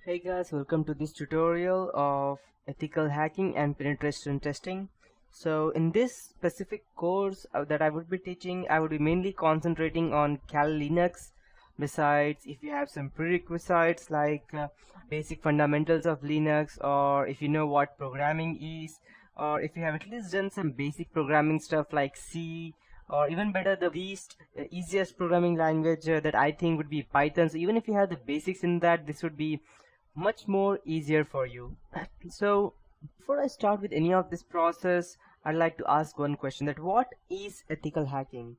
Hey guys, welcome to this tutorial of ethical hacking and penetration testing. So in this specific course that I would be teaching, I would be mainly concentrating on Kali Linux. Besides, if you have some prerequisites like basic fundamentals of Linux, or if you know what programming is, or if you have at least done some basic programming stuff like C, or even better, the least easiest programming language that I think would be Python. So even if you have the basics in that, this would be much more easier for you. So before I start with any of this process, I'd like to ask one question, that what is ethical hacking?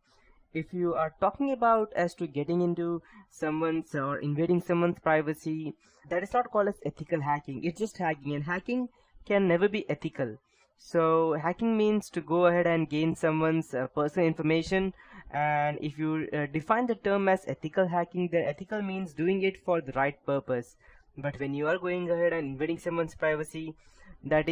If you are talking about as to getting into someone's or invading someone's privacy, that is not called as ethical hacking. It's just hacking, and hacking can never be ethical. So hacking means to go ahead and gain someone's personal information, and if you define the term as ethical hacking, then ethical means doing it for the right purpose. But when you are going ahead and invading someone's privacy, that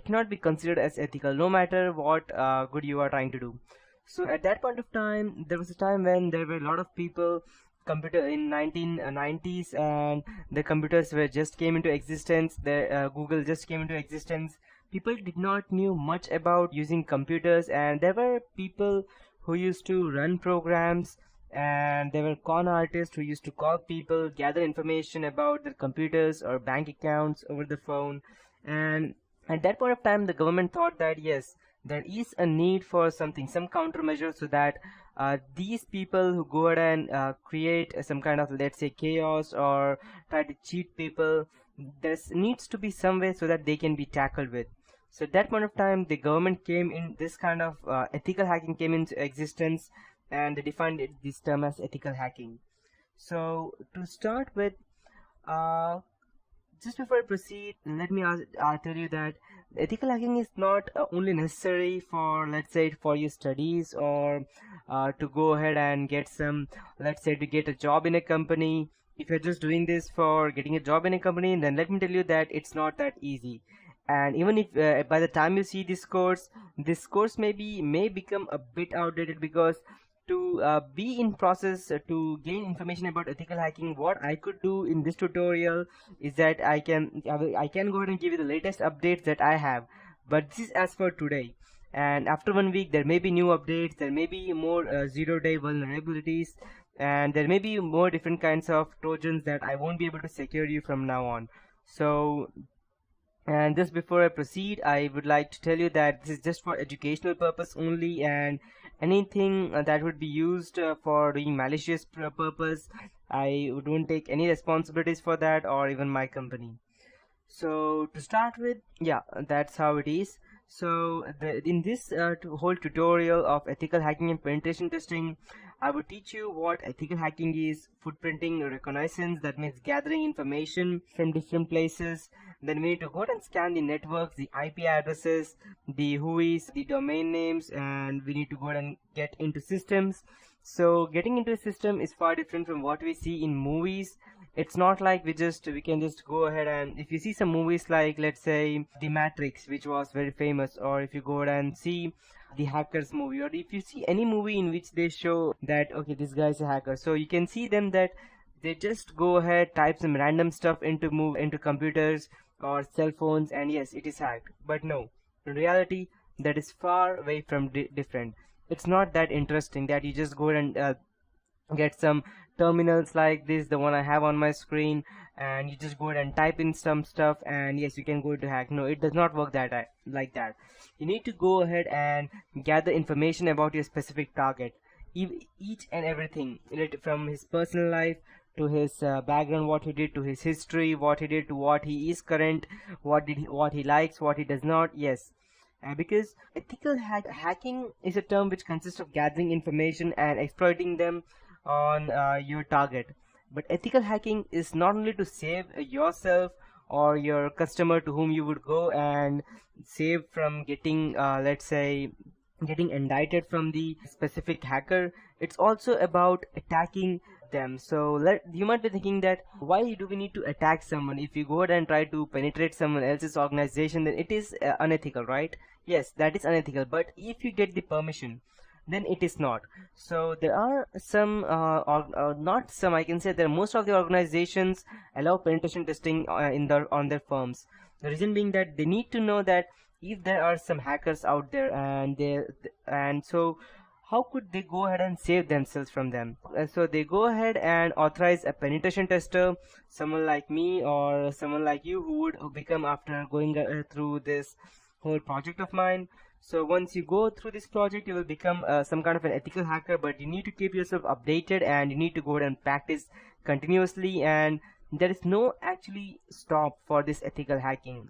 cannot be considered as ethical, no matter what good you are trying to do. So at that point of time, there was a time when there were a lot of people computer in 1990s, and the computers were just came into existence. The Google just came into existence. People did not knew much about using computers, and there were people who used to run programs, and there were con artists who used to call people, gather information about their computers or bank accounts over the phone. And at that point of time, the government thought that yes, there is a need for something, some countermeasure, so that these people who go ahead and create some kind of, let's say, chaos or try to cheat people, there needs to be some way so that they can be tackled with. So at that point of time, the government came in, this kind of ethical hacking came into existence, and they defined this term as ethical hacking. So to start with, uh, just before I proceed, let me tell you that ethical hacking is not only necessary for, let's say, for your studies, or to go ahead and get some, let's say, to get a job in a company. If you're just doing this for getting a job in a company, then let me tell you that it's not that easy. And even if by the time you see this course may become a bit outdated, because to be in process to gain information about ethical hacking, what I could do in this tutorial is that I can go ahead and give you the latest updates that I have, but this is as for today. And after 1 week, there may be new updates, there may be more zero-day vulnerabilities, and there may be more different kinds of trojans that I won't be able to secure you from now on. So, and just before I proceed, I would like to tell you that this is just for educational purpose only, and anything that would be used for doing malicious purpose, I won't take any responsibilities for that, or even my company. So to start with, yeah, that's how it is. So in this whole tutorial of ethical hacking and penetration testing, I will teach you what ethical hacking is, footprinting reconnaissance, that means gathering information from different places. Then we need to go and scan the networks, the IP addresses, the WHOIS, the domain names, and we need to go and get into systems. So getting into a system is far different from what we see in movies. It's not like we can just go ahead, and if you see some movies like, let's say, The Matrix, which was very famous, or if you go ahead and see the Hackers movie, or if you see any movie in which they show that okay, this guy is a hacker, so you can see them that they just go ahead, type some random stuff into computers or cell phones, and yes, it is hacked. But no, in reality, that is far away from different. It's not that interesting that you just go and get some terminals like this, the one I have on my screen, and you just go ahead and type in some stuff, and yes, you can go to hack. No, it does not work like that. You need to go ahead and gather information about your specific target, each and everything related, from his personal life to his background, what he did, to his history, what he did, to what he is current, what he likes, what he does not. Yes, because ethical hacking is a term which consists of gathering information and exploiting them on your target. But ethical hacking is not only to save yourself or your customer to whom you would go and save from getting, let's say, getting indicted from the specific hacker. It's also about attacking them. So you might be thinking that why do we need to attack someone? If you go ahead and try to penetrate someone else's organization, then it is unethical, right? Yes, that is unethical. But if you get the permission, then it is not. So there are some not some, I can say that most of the organizations allow penetration testing in their on their firms. The reason being that they need to know that if there are some hackers out there, and so how could they go ahead and save themselves from them? So they go ahead and authorize a penetration tester, someone like me or someone like you who would become after going through this whole project of mine. So once you go through this project, you will become some kind of an ethical hacker, but you need to keep yourself updated and you need to go ahead and practice continuously, and there is no actually stop for this ethical hacking.